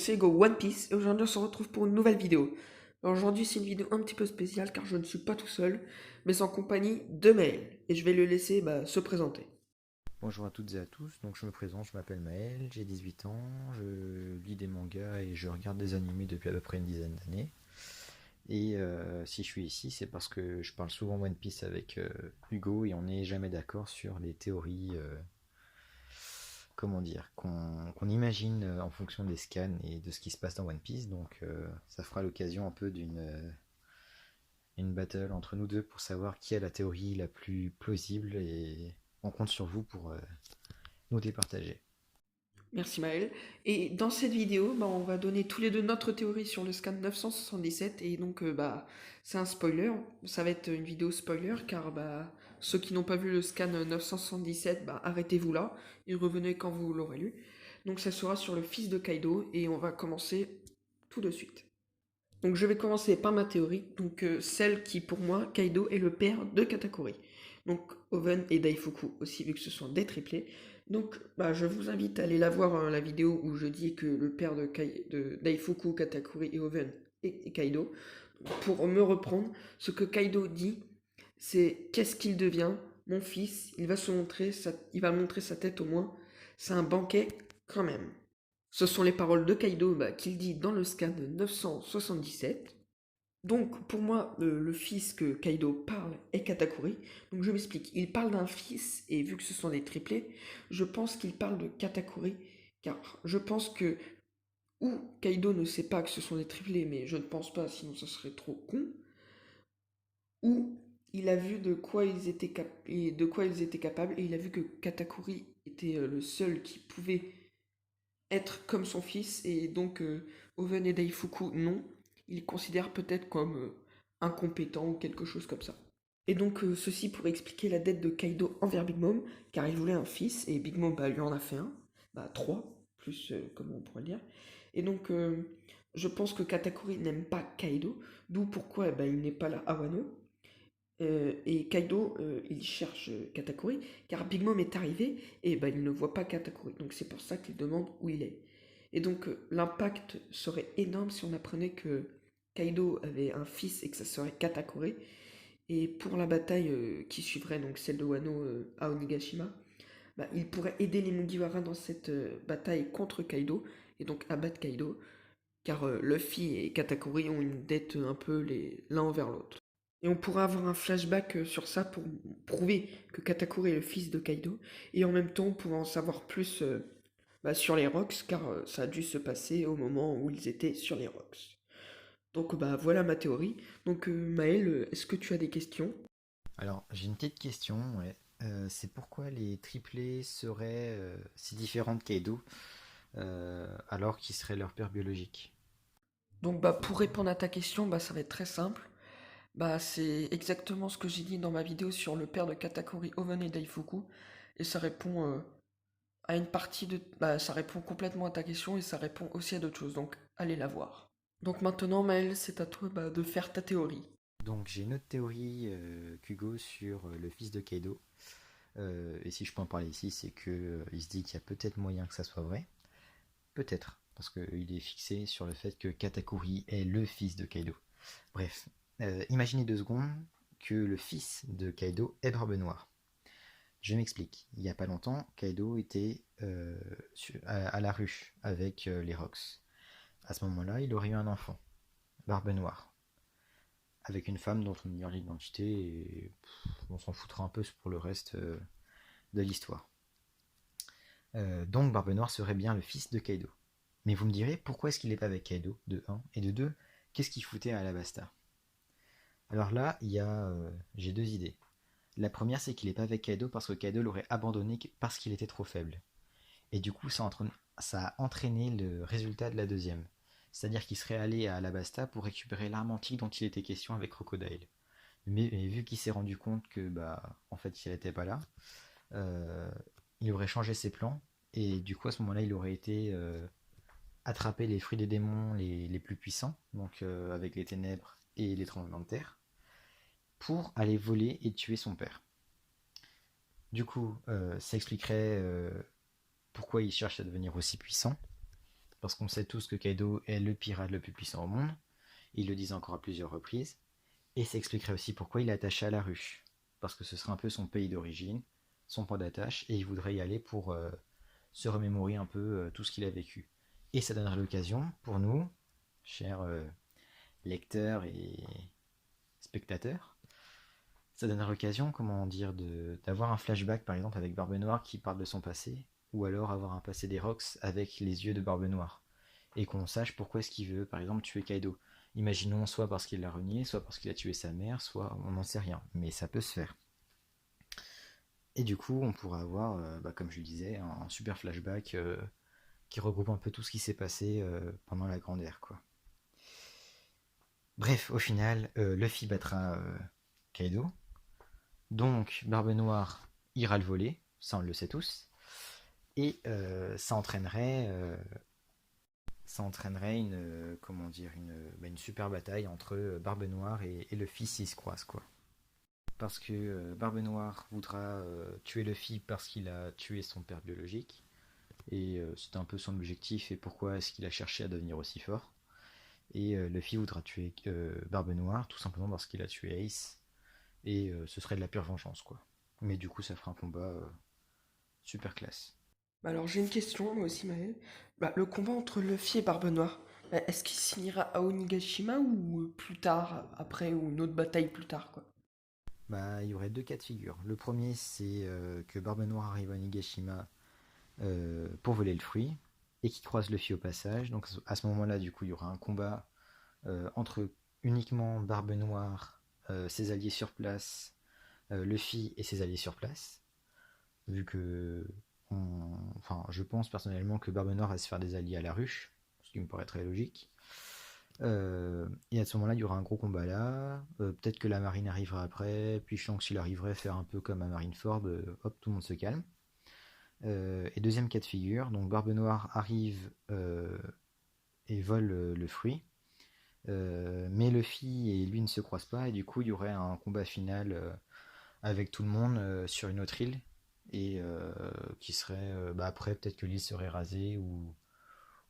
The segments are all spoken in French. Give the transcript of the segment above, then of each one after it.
c'est Go One Piece et aujourd'hui on se retrouve pour une nouvelle vidéo. Alors aujourd'hui c'est une vidéo un petit peu spéciale car je ne suis pas tout seul, mais en compagnie de Maël. Et je vais le laisser se présenter. Bonjour à toutes et à tous, donc je me présente, je m'appelle Maël, j'ai 18 ans, je lis des mangas et je regarde des animés depuis à peu près une dizaine d'années. Et si je suis ici, c'est parce que je parle souvent One Piece avec Hugo et on n'est jamais d'accord sur les théories, comment dire, qu'on imagine en fonction des scans et de ce qui se passe dans One Piece. Donc ça fera l'occasion un peu une battle entre nous deux pour savoir qui a la théorie la plus plausible et on compte sur vous pour nous départager. Merci Maël. Et dans cette vidéo, on va donner tous les deux notre théorie sur le scan 977 et donc c'est un spoiler. Ça va être une vidéo spoiler car ceux qui n'ont pas vu le scan 977, arrêtez-vous là et revenez quand vous l'aurez lu. Donc ça sera sur le fils de Kaido et on va commencer tout de suite. Donc je vais commencer par ma théorie, donc celle qui pour moi, Kaido est le père de Katakuri. Donc Oven et Daifuku aussi, vu que ce sont des triplés. Donc je vous invite à aller la voir, hein, la vidéo où je dis que le père de Daifuku, Katakuri et Oven est Kaido. Pour me reprendre, ce que Kaido dit, c'est qu'est-ce qu'il devient, mon fils, il va montrer sa tête au moins. C'est un banquet quand même. Ce sont les paroles de Kaido qu'il dit dans le scan 977. Donc pour moi, le fils que Kaido parle est Katakuri. Donc je m'explique, il parle d'un fils, et vu que ce sont des triplés, je pense qu'il parle de Katakuri, car je pense que, ou Kaido ne sait pas que ce sont des triplés, mais je ne pense pas, sinon ça serait trop con, ou il a vu de quoi ils étaient capables, et il a vu que Katakuri était le seul qui pouvait être comme son fils, et donc Oven et Daifuku non, il considère peut-être comme incompétent ou quelque chose comme ça. Et donc ceci pour expliquer la dette de Kaido envers Big Mom, car il voulait un fils, et Big Mom lui en a fait un, trois, plus comme on pourrait le dire. Et donc je pense que Katakuri n'aime pas Kaido, d'où pourquoi il n'est pas là à Wano. Et Kaido, il cherche Katakuri, car Big Mom est arrivé et il ne voit pas Katakuri. Donc c'est pour ça qu'il demande où il est. Et donc l'impact serait énorme si on apprenait que Kaido avait un fils et que ça serait Katakuri. Et pour la bataille qui suivrait, donc celle de Wano à Onigashima, il pourrait aider les Mugiwara dans cette bataille contre Kaido et donc abattre Kaido, car Luffy et Katakuri ont une dette un peu l'un envers l'autre. Et on pourra avoir un flashback sur ça pour prouver que Katakuri est le fils de Kaido. Et en même temps, on pourra en savoir plus sur les Rocks, car ça a dû se passer au moment où ils étaient sur les Rocks. Donc voilà ma théorie. Donc Maël, est-ce que tu as des questions? Alors, j'ai une petite question, ouais. C'est pourquoi les triplés seraient si différents de Kaido, alors qu'ils seraient leur père biologique? Donc pour répondre à ta question, ça va être très simple. C'est exactement ce que j'ai dit dans ma vidéo sur le père de Katakuri, Oven et Daifuku. Et ça répond à une partie de... ça répond complètement à ta question et ça répond aussi à d'autres choses. Donc allez la voir. Donc maintenant, Maël, c'est à toi de faire ta théorie. Donc, j'ai une autre théorie qu'Hugo sur le fils de Kaido. Et si je peux en parler ici, c'est que il se dit qu'il y a peut-être moyen que ça soit vrai. Peut-être, parce qu'il est fixé sur le fait que Katakuri est le fils de Kaido. Bref, imaginez 2 secondes que le fils de Kaido est Barbe Noire. Je m'explique. Il n'y a pas longtemps, Kaido était à la ruche avec les Rocks. À ce moment-là, il aurait eu un enfant, Barbe Noire, avec une femme dont on ignore l'identité et on s'en foutra un peu pour le reste de l'histoire. Donc Barbe Noire serait bien le fils de Kaido. Mais vous me direz, pourquoi est-ce qu'il n'est pas avec Kaido, de un, et de 2, qu'est-ce qu'il foutait à Alabasta? Alors là, j'ai 2 idées. La première, c'est qu'il n'est pas avec Kaido parce que Kaido l'aurait abandonné parce qu'il était trop faible. Et du coup, ça a entraîné le résultat de la deuxième. C'est-à-dire qu'il serait allé à Alabasta pour récupérer l'arme antique dont il était question avec Crocodile. Mais vu qu'il s'est rendu compte que, en fait, il n'était pas là, euh, il aurait changé ses plans. Et du coup, à ce moment-là, il aurait été attraper les fruits des démons les plus puissants, donc avec les ténèbres et les tremblements de terre, pour aller voler et tuer son père. Du coup, ça expliquerait pourquoi il cherche à devenir aussi puissant. parce qu'on sait tous que Kaido est le pirate le plus puissant au monde. Ils le disent encore à plusieurs reprises. Et ça expliquerait aussi pourquoi il est attaché à la ruche. Parce que ce serait un peu son pays d'origine, son point d'attache, et il voudrait y aller pour se remémorer un peu tout ce qu'il a vécu. Et ça donnerait l'occasion pour nous, chers lecteurs et spectateurs, ça donnerait l'occasion, comment dire, d'avoir un flashback par exemple avec Barbe Noire qui parle de son passé, ou alors avoir un passé des Rocks avec les yeux de Barbe Noire, et qu'on sache pourquoi est-ce qu'il veut par exemple tuer Kaido. Imaginons soit parce qu'il l'a renié, soit parce qu'il a tué sa mère, soit on n'en sait rien, mais ça peut se faire. Et du coup, on pourra avoir, comme je le disais, un super flashback qui regroupe un peu tout ce qui s'est passé pendant la Grande Ère, quoi. Bref, au final, Luffy battra Kaido. Donc, Barbe Noire ira le voler, ça on le sait tous. Et ça entraînerait une, comment dire, une super bataille entre Barbe Noire et Luffy s'ils se croisent, quoi. Parce que Barbe Noire voudra tuer Luffy parce qu'il a tué son père biologique. Et c'était un peu son objectif et pourquoi est-ce qu'il a cherché à devenir aussi fort. Et Luffy voudra tuer Barbe Noire tout simplement parce qu'il a tué Ace. Et ce serait de la pure vengeance, quoi. Mais du coup, ça fera un combat super classe. Bah alors j'ai une question, moi aussi, Maël. Bah, le combat entre Luffy et Barbe Noire, bah, est-ce qu'il signera à Onigashima ou plus tard, après, ou une autre bataille plus tard, quoi? Bah, il y aurait deux cas de figure. Le premier, c'est que Barbe Noire arrive à Nigashima pour voler le fruit et qu'il croise Luffy au passage. Donc à ce moment-là, du coup, il y aura un combat entre uniquement Barbe Noire, ses alliés sur place, Luffy et ses alliés sur place. Vu que, enfin, je pense personnellement que Barbe Noire va se faire des alliés à la ruche, ce qui me paraît très logique. Et à ce moment-là, il y aura un gros combat là. Peut-être que la marine arrivera après, puis Shanks il arriverait à faire un peu comme à Marineford, hop, tout le monde se calme. Et deuxième cas de figure, donc Barbe Noire arrive et vole le fruit. Mais Luffy et lui ne se croisent pas, et du coup, il y aurait un combat final avec tout le monde sur une autre île, et qui serait. Après, peut-être que l'île serait rasée, ou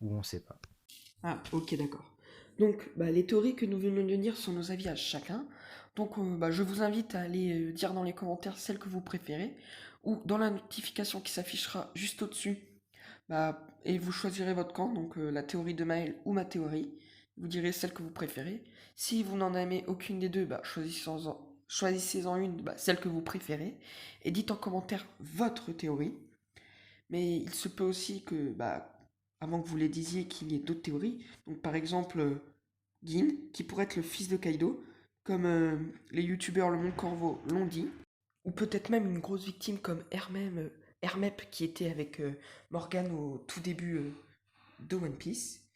on sait pas. Ah, ok, d'accord. Donc, bah, les théories que nous venons de dire sont nos avis à chacun. Donc, bah, je vous invite à aller dire dans les commentaires celle que vous préférez, ou dans la notification qui s'affichera juste au-dessus. Bah, et vous choisirez votre camp, donc la théorie de Maël ou ma théorie. Vous direz celle que vous préférez. Si vous n'en aimez aucune des deux, bah, choisissez-en une, bah, celle que vous préférez. Et dites en commentaire votre théorie. Mais il se peut aussi que, bah, avant que vous les disiez, qu'il y ait d'autres théories. Donc par exemple, Gin, qui pourrait être le fils de Kaido, comme les youtubeurs Le Monde Corvo l'ont dit. Ou peut-être même une grosse victime comme Hermep qui était avec Morgan au tout début de One Piece.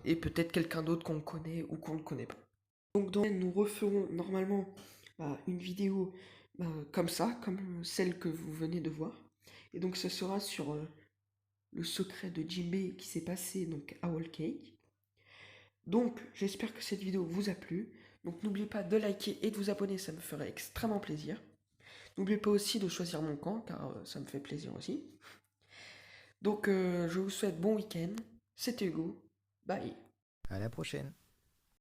Et peut-être quelqu'un d'autre qu'on connaît ou qu'on ne connaît pas. Donc nous referons normalement bah, une vidéo bah, comme ça, comme celle que vous venez de voir. Et donc ce sera sur le secret de Jinbei qui s'est passé donc à Whole Cake. Donc j'espère que cette vidéo vous a plu. Donc n'oubliez pas de liker et de vous abonner, ça me ferait extrêmement plaisir. N'oubliez pas aussi de choisir mon camp car ça me fait plaisir aussi. Donc je vous souhaite bon week-end. C'était Hugo. Bye. À la prochaine!